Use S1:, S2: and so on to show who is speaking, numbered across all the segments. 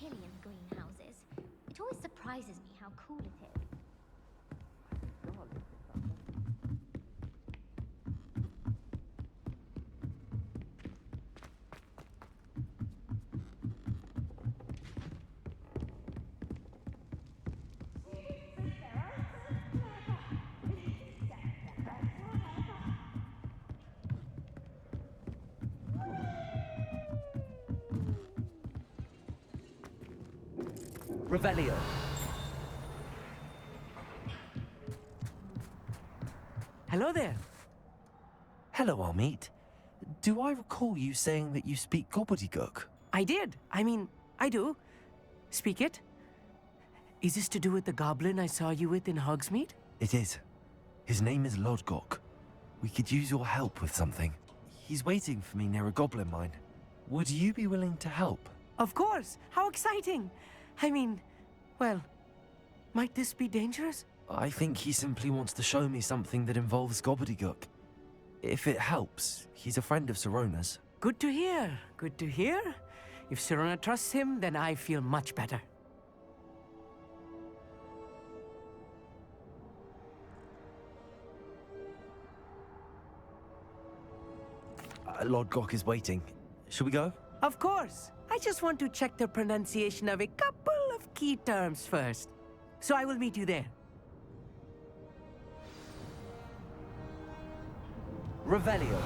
S1: chilly in greenhouses. It always surprises me how cool it is.
S2: Revelio. Hello there.
S3: Hello, Amit. Do I recall you saying that you speak gobbledygook?
S2: I did. I do. Speak it. Is this to do with the goblin I saw you with in Hogsmeade?
S3: It is. His name is Lodgok. We could use your help with something. He's waiting for me near a goblin mine. Would you be willing to help?
S2: Of course. How exciting. Well, might this be dangerous?
S3: I think he simply wants to show me something that involves gobbledygook. If it helps, he's a friend of Sirona's.
S2: Good to hear. Good to hear. If Sirona trusts him, then I feel much better.
S3: Lodgok is waiting. Shall we go?
S2: Of course. I just want to check the pronunciation of a couple of key terms first. So I will meet you there. Revelio.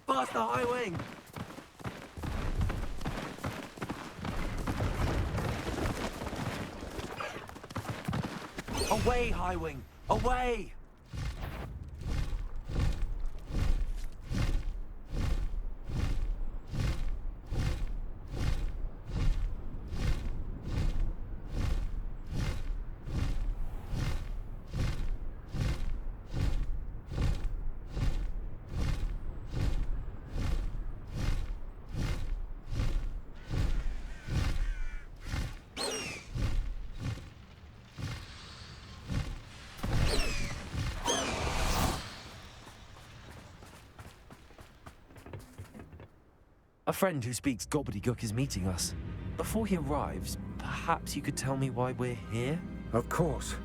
S3: Faster, High Wing! Away, High Wing! Away! A friend who speaks gobbledygook is meeting us. Before he arrives, perhaps you could tell me why we're here?
S4: Of course.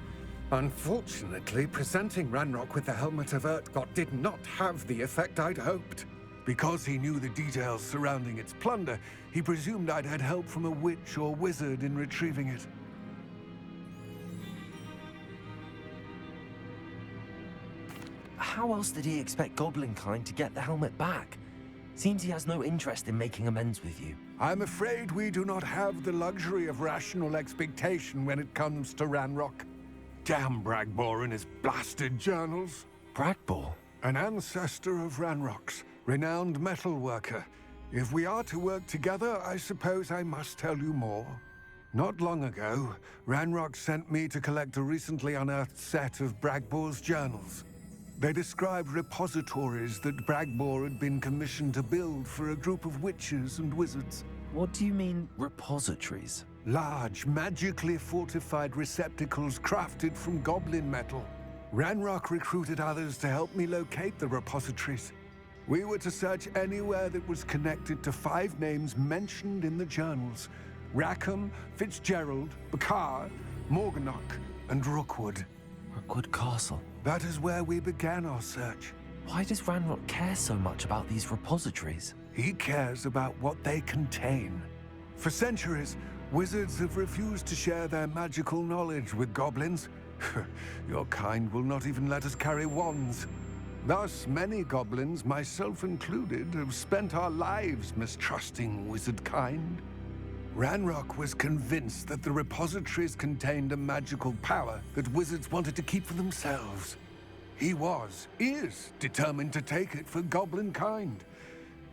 S4: Unfortunately, presenting Ragnarok with the Helmet of Urtkot did not have the effect I'd hoped. Because he knew the details surrounding its plunder, he presumed I'd had help from a witch or wizard in retrieving it.
S3: How else did he expect Goblinkind to get the helmet back? Seems he has no interest in making amends with you.
S4: I'm afraid we do not have the luxury of rational expectation when it comes to Ragnarok. Damn Bragbor and his blasted journals.
S3: Bragbor?
S4: An ancestor of Ragnarok's, renowned metal worker. If we are to work together, I suppose I must tell you more. Not long ago, Ragnarok sent me to collect a recently unearthed set of Bragbor's journals. They described repositories that Bragbor had been commissioned to build for a group of witches and wizards.
S3: What do you mean, repositories?
S4: Large, magically fortified receptacles crafted from goblin metal. Ragnarok recruited others to help me locate the repositories. We were to search anywhere that was connected to 5 names mentioned in the journals: Rackham, Fitzgerald, Bakar, Morganach, and Rookwood.
S3: Rookwood Castle.
S4: That is where we began our search.
S3: Why does Ragnarok care so much about these repositories?
S4: He cares about what they contain. For centuries, wizards have refused to share their magical knowledge with goblins. Your kind will not even let us carry wands. Thus, many goblins, myself included, have spent our lives mistrusting wizard kind. Ragnarok was convinced that the repositories contained a magical power that wizards wanted to keep for themselves. He is determined to take it for goblin kind.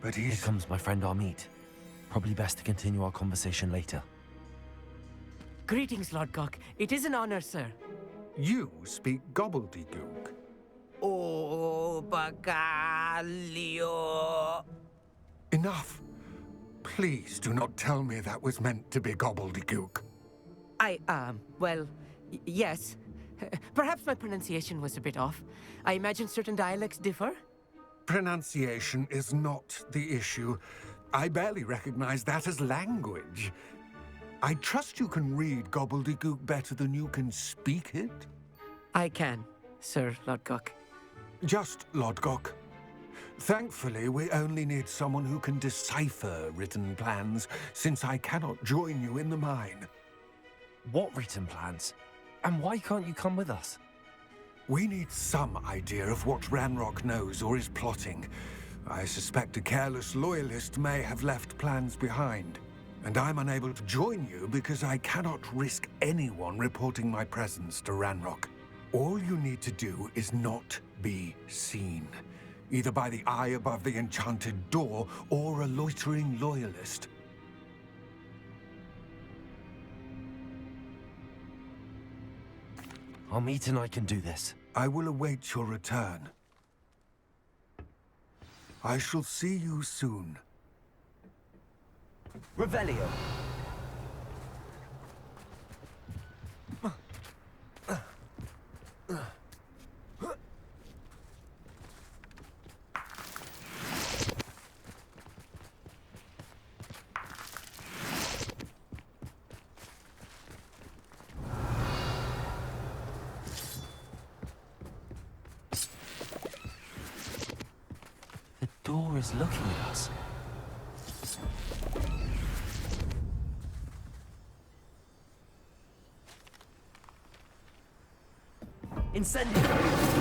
S4: But
S3: Here comes my friend Amit. Probably best to continue our conversation later.
S2: Greetings, Lord Gok. It is an honor, sir.
S4: You speak gobbledegook.
S2: Oh, Bagalio.
S4: Enough. Please do not tell me that was meant to be gobbledegook.
S2: Well, yes. Perhaps my pronunciation was a bit off. I imagine certain dialects differ.
S4: Pronunciation is not the issue. I barely recognize that as language. I trust you can read gobbledegook better than you can speak it?
S2: I can, Sir Lord Gok.
S4: Just Lord Gok. Thankfully, we only need someone who can decipher written plans, since I cannot join you in the mine.
S3: What written plans? And why can't you come with us?
S4: We need some idea of what Ragnarok knows or is plotting. I suspect a careless loyalist may have left plans behind. And I'm unable to join you because I cannot risk anyone reporting my presence to Ragnarok. All you need to do is not be seen, either by the eye above the enchanted door or a loitering loyalist.
S3: Amit and I can do this.
S4: I will await your return. I shall see you soon.
S3: Revelio. The door is looking at us. Incendio!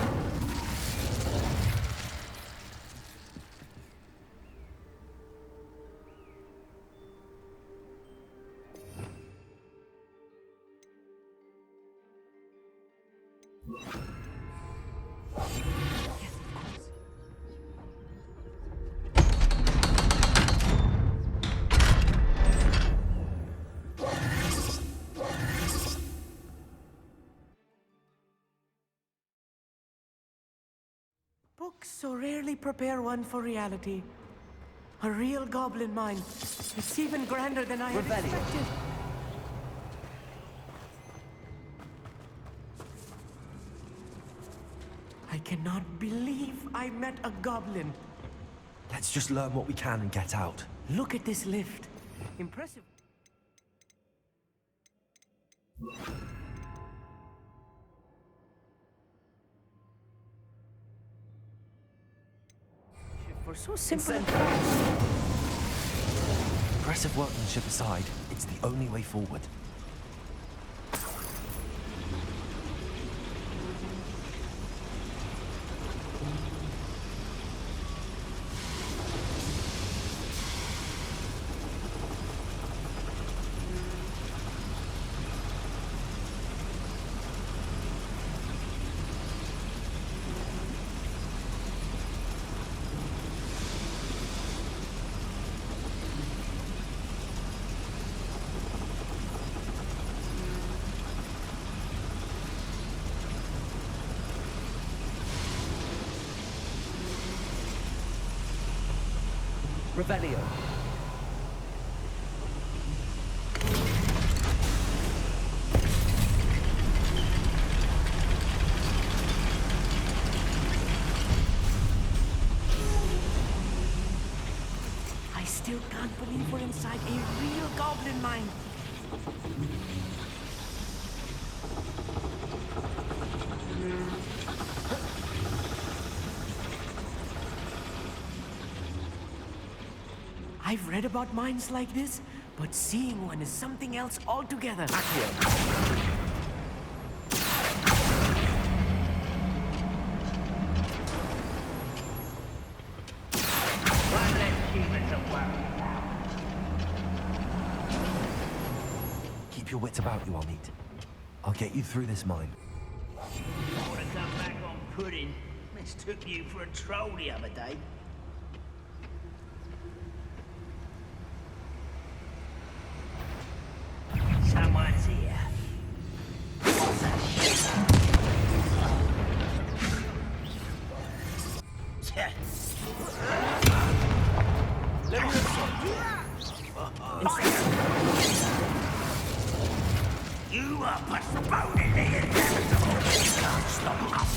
S2: Books so rarely prepare one for reality. A real goblin mind. It's even grander than I had expected. I cannot believe I met a goblin.
S3: Let's just learn what we can and get out.
S2: Look at this lift. Impressive. For so simple and fast.
S3: Impressive workmanship aside, it's the only way forward. Revelio.
S2: I still can't believe we're inside a real goblin mine. I've read about mines like this, but seeing one is something else altogether.
S3: Keep your wits about you, Amit. I'll get you through this mine.
S5: I want to come back on pudding. Mistook you for a troll the other day. Someone's here. What's that shit? You are postponing the inevitable. You can't stop us.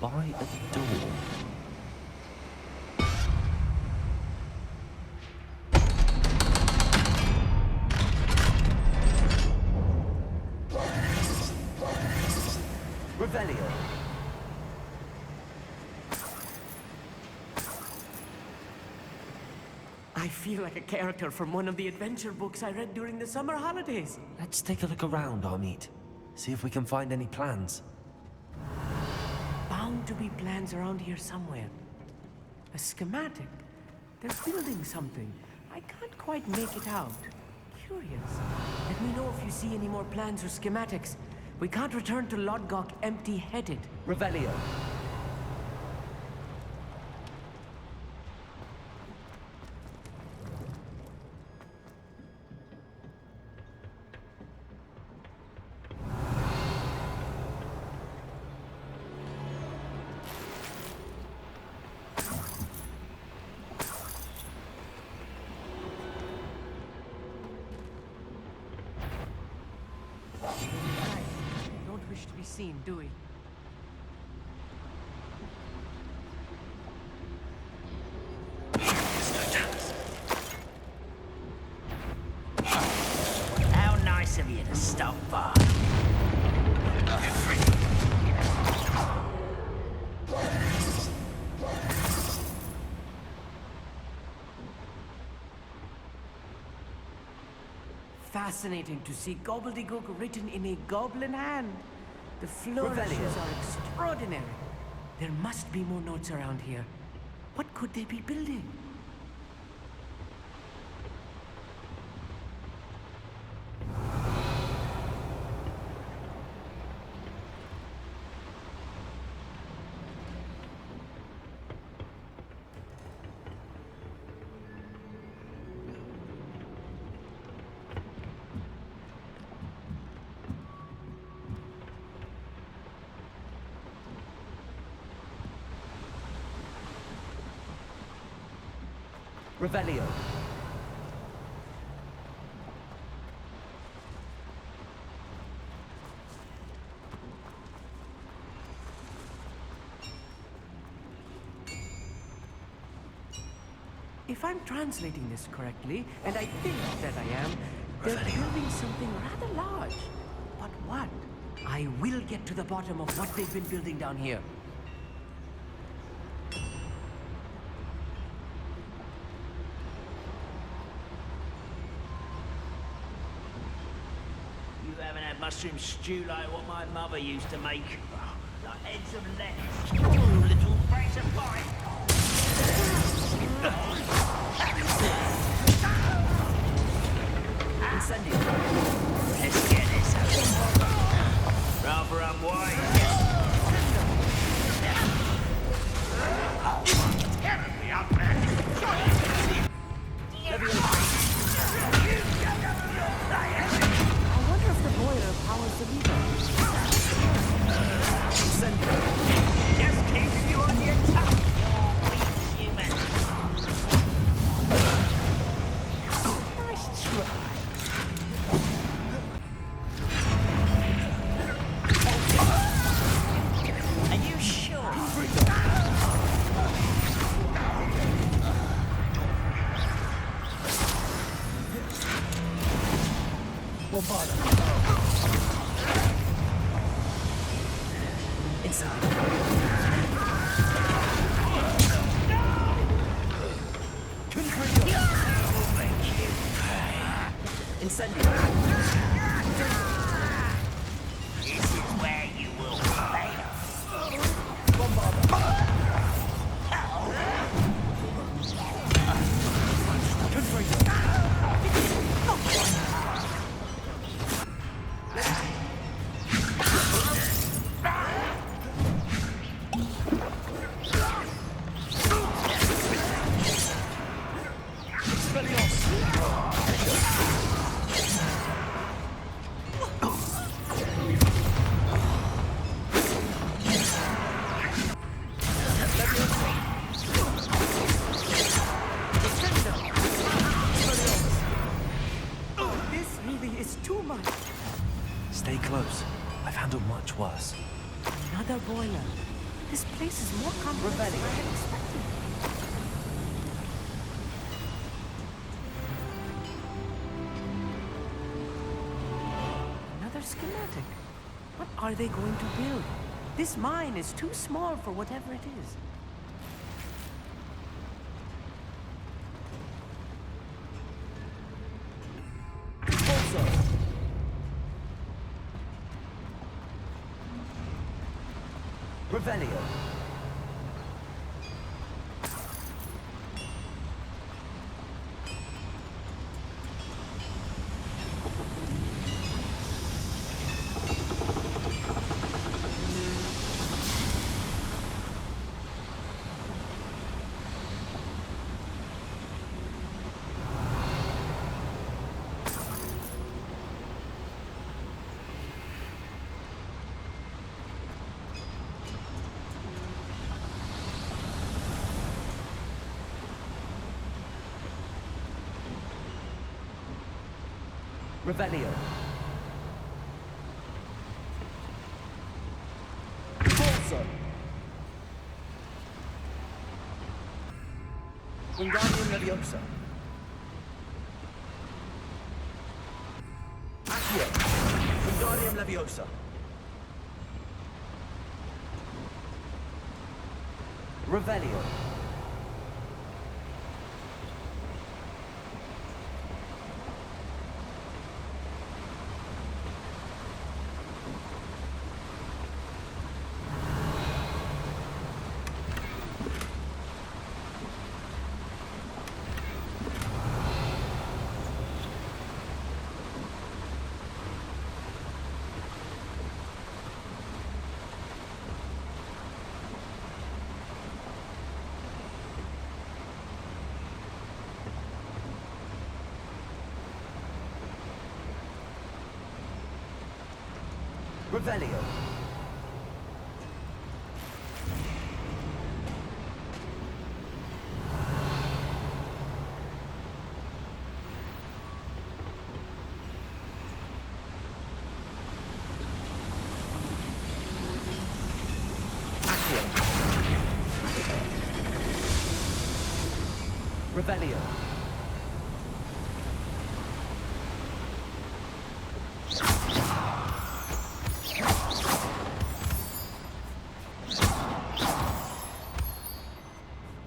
S3: By a door. Revelio.
S2: I feel like a character from one of the adventure books I read during the summer holidays.
S3: Let's take a look around, Amit. See if we can find any plans.
S2: Bound to be plans around here somewhere. A schematic. They're building something. I can't quite make it out. Curious. Let me know if you see any more plans or schematics. We can't return to Lodgok empty-headed.
S3: Revelio.
S2: Don't wish to be seen, do we?
S5: How nice of you to stop by.
S2: Fascinating to see gobbledygook written in a goblin hand. The flourishes are extraordinary. There must be more notes around here. What could they be building?
S3: Revelio.
S2: If I'm translating this correctly, and I think that I am, they're building something rather large. But what? I will get to the bottom of what they've been building down here.
S5: You haven't had mushroom stew like what my mother used to make. Like heads of lettuce. Oh, little brace of fire. Let's get this over. Rather This is where you will fail.
S2: This really is too much.
S3: Stay close. I've handled much worse.
S2: Another boiler. This place is more complex than I had expected. Another schematic. What are they going to build? This mine is too small for whatever it is.
S6: Revelio. Revelio. Corso. Wingardium Leviosa. Accio. Wingardium Leviosa. Revelio. Revelio. Accio. Revelio.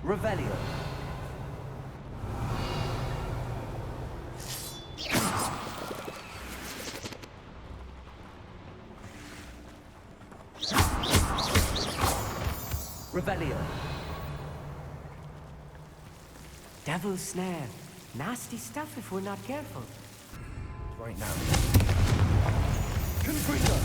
S6: Revelio. Revelio.
S2: Devil's snare. Nasty stuff if we're not careful.
S3: Right now.
S6: Confringo.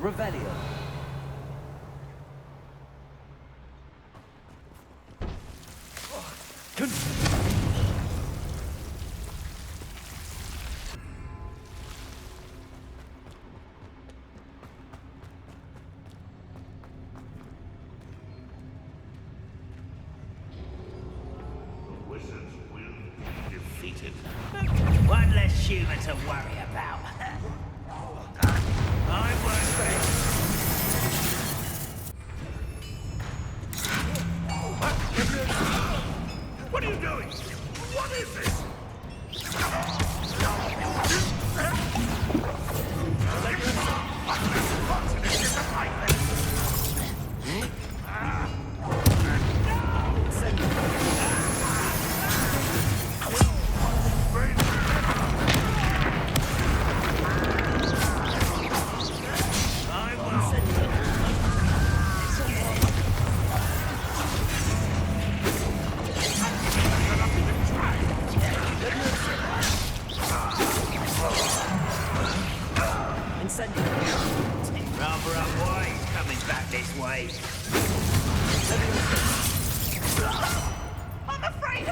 S6: Revelio.
S5: Wizards will be defeated. One less human to worry about. What are you doing? What is this? Rather unwise coming back this way. I'm afraid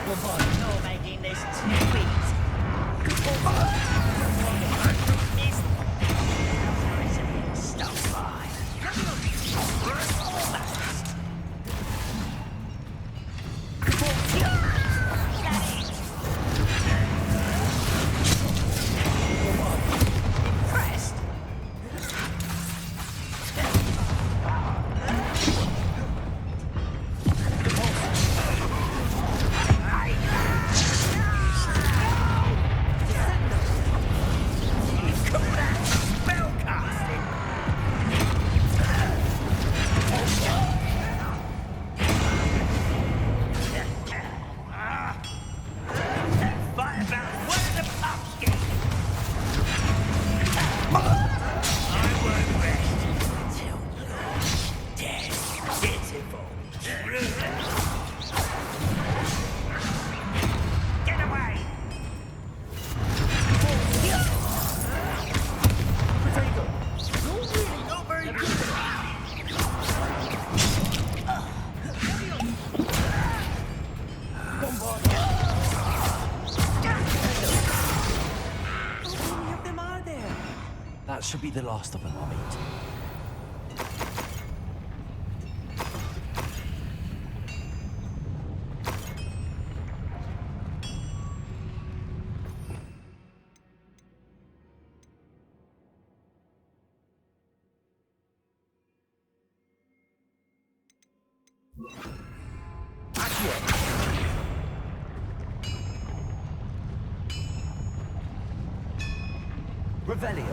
S5: You're making this too easy. Stop by. Impressed?
S3: That should be the last of them, I'll meet.
S6: Revelio.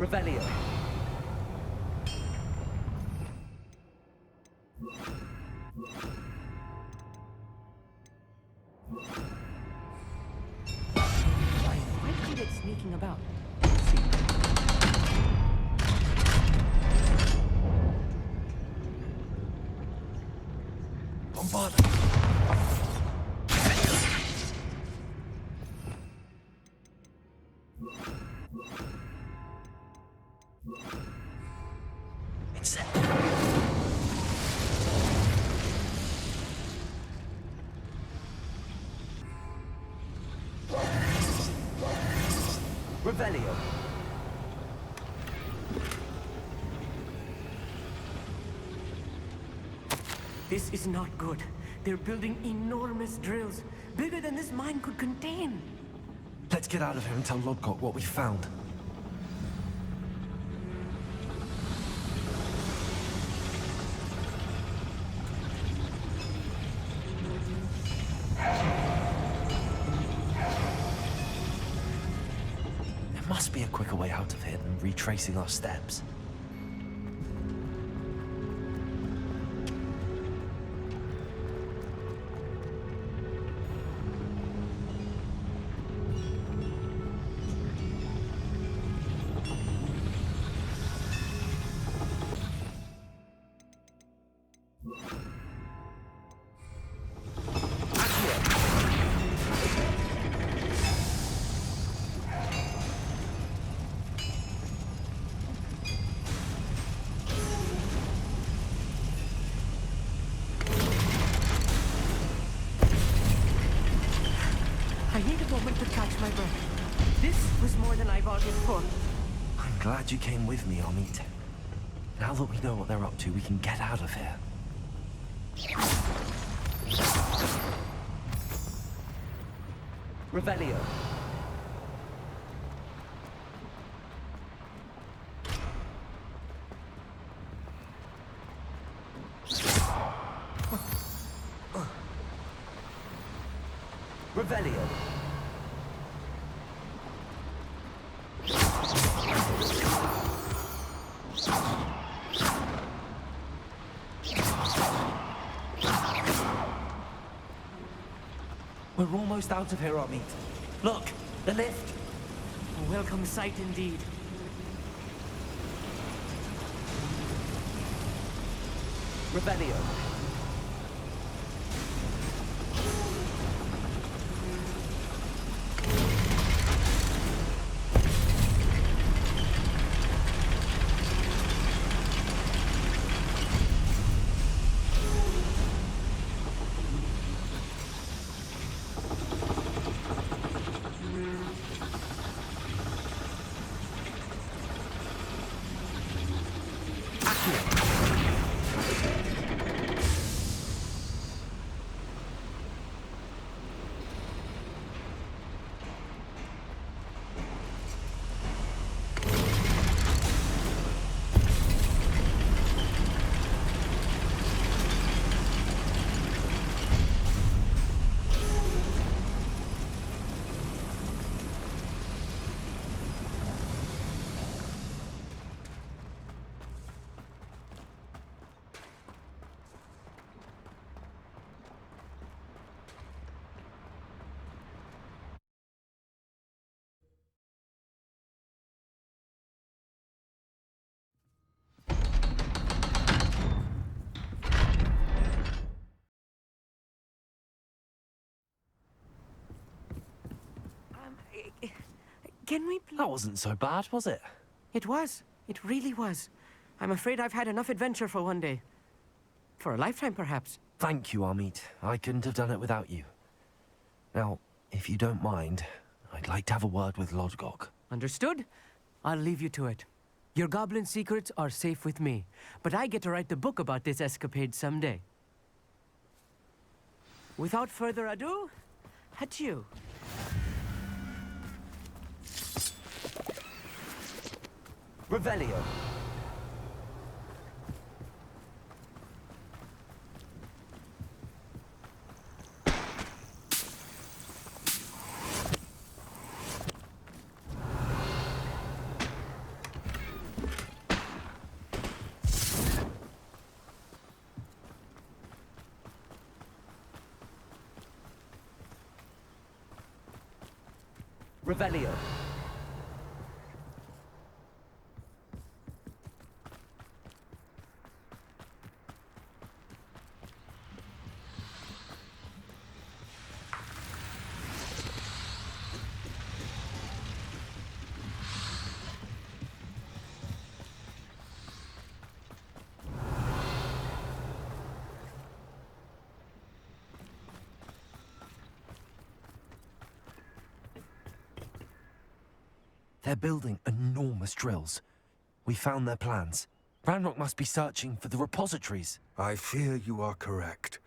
S6: Revelio.
S2: Why keep it sneaking about?
S3: Bombard!
S6: Revelio.
S2: This is not good. They're building enormous drills, bigger than this mine could contain.
S3: Let's get out of here and tell Lodgok what we found. must be a quicker way out of here than retracing our steps.
S2: I need a moment to catch my breath. This was more than I bargained for.
S3: I'm glad you came with me, Amit. Now that we know what they're up to, we can get out of here.
S6: Revelio. Revelio.
S3: We're almost out of here, Amit. Look, the lift.
S2: A welcome sight indeed.
S6: Revelio.
S2: Can we please?
S3: That wasn't so bad, was it?
S2: It was. It really was. I'm afraid I've had enough adventure for one day. For a lifetime, perhaps.
S3: Thank you, Amit. I couldn't have done it without you. Now, if you don't mind, I'd like to have a word with Lodgok.
S2: Understood? I'll leave you to it. Your goblin secrets are safe with me, but I get to write the book about this escapade someday. Without further ado, adieu.
S6: Revelio. Revelio.
S3: They're building enormous drills. We found their plans. Ragnarok must be searching for the repositories.
S4: I fear you are correct.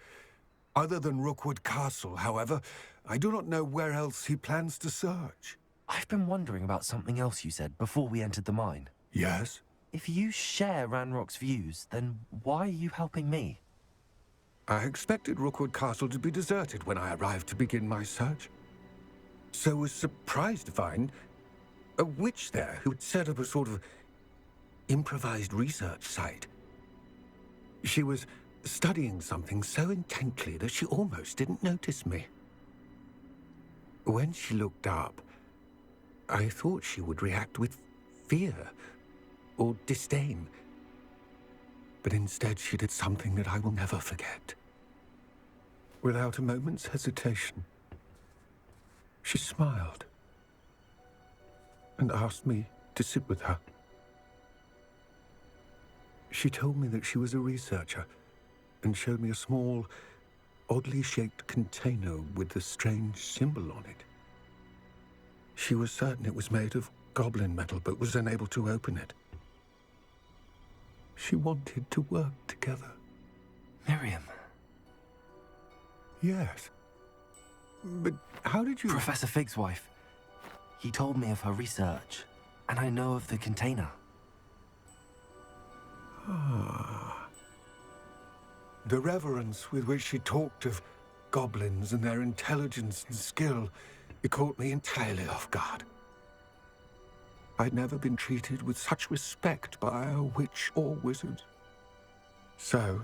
S4: Other than Rookwood Castle, however, I do not know where else he plans to search.
S3: I've been wondering about something else you said before we entered the mine.
S4: Yes?
S3: If you share Ragnarok's views, then why are you helping me?
S4: I expected Rookwood Castle to be deserted when I arrived to begin my search. So was surprised to find a witch there who had set up a sort of improvised research site. She was studying something so intently that she almost didn't notice me. When she looked up, I thought she would react with fear or disdain. But instead she did something that I will never forget. Without a moment's hesitation, she smiled and asked me to sit with her. She told me that she was a researcher and showed me a small, oddly shaped container with a strange symbol on it. She was certain it was made of goblin metal, but was unable to open it. She wanted to work together.
S3: Miriam.
S4: Yes. But how did you...
S3: Professor Fig's wife. He told me of her research, and I know of the container.
S4: Ah. The reverence with which she talked of goblins and their intelligence and skill, it caught me entirely off guard. I'd never been treated with such respect by a witch or wizard. So,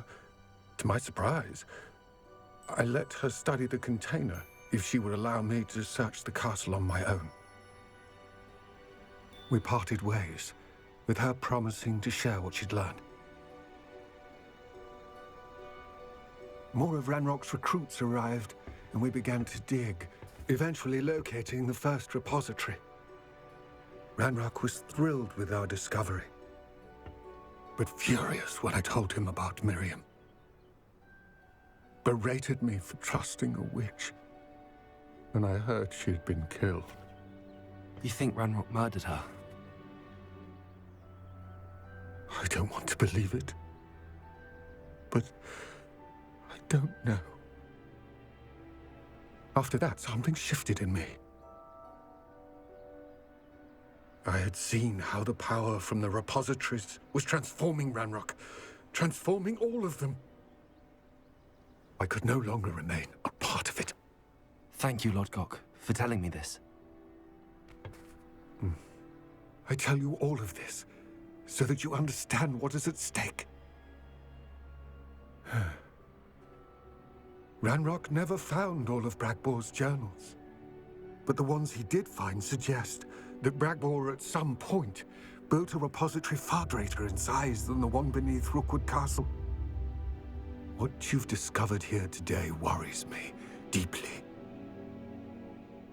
S4: to my surprise, I let her study the container if she would allow me to search the castle on my own. We parted ways, with her promising to share what she'd learned. More of Ranrock's recruits arrived, and we began to dig, eventually locating the first repository. Ranrock was thrilled with our discovery, but furious when I told him about Miriam. Berated me for trusting a witch, and I heard she'd been killed.
S3: You think Ranrock murdered her?
S4: I don't want to believe it, but I don't know. After that, something shifted in me. I had seen how the power from the repositories was transforming Ranrock, transforming all of them. I could no longer remain a part of it.
S3: Thank you, Lodgok, for telling me this.
S4: I tell you all of this so that you understand what is at stake. Ranrock never found all of Bragbor's journals, but the ones he did find suggest that Bragbor at some point built a repository far greater in size than the one beneath Rookwood Castle. What you've discovered here today worries me deeply.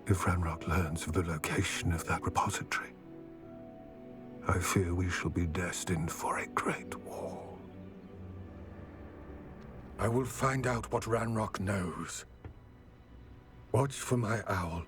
S4: If Ranrock learns of the location of that repository, I fear we shall be destined for a great war. I will find out what Ranrock knows. Watch for my owl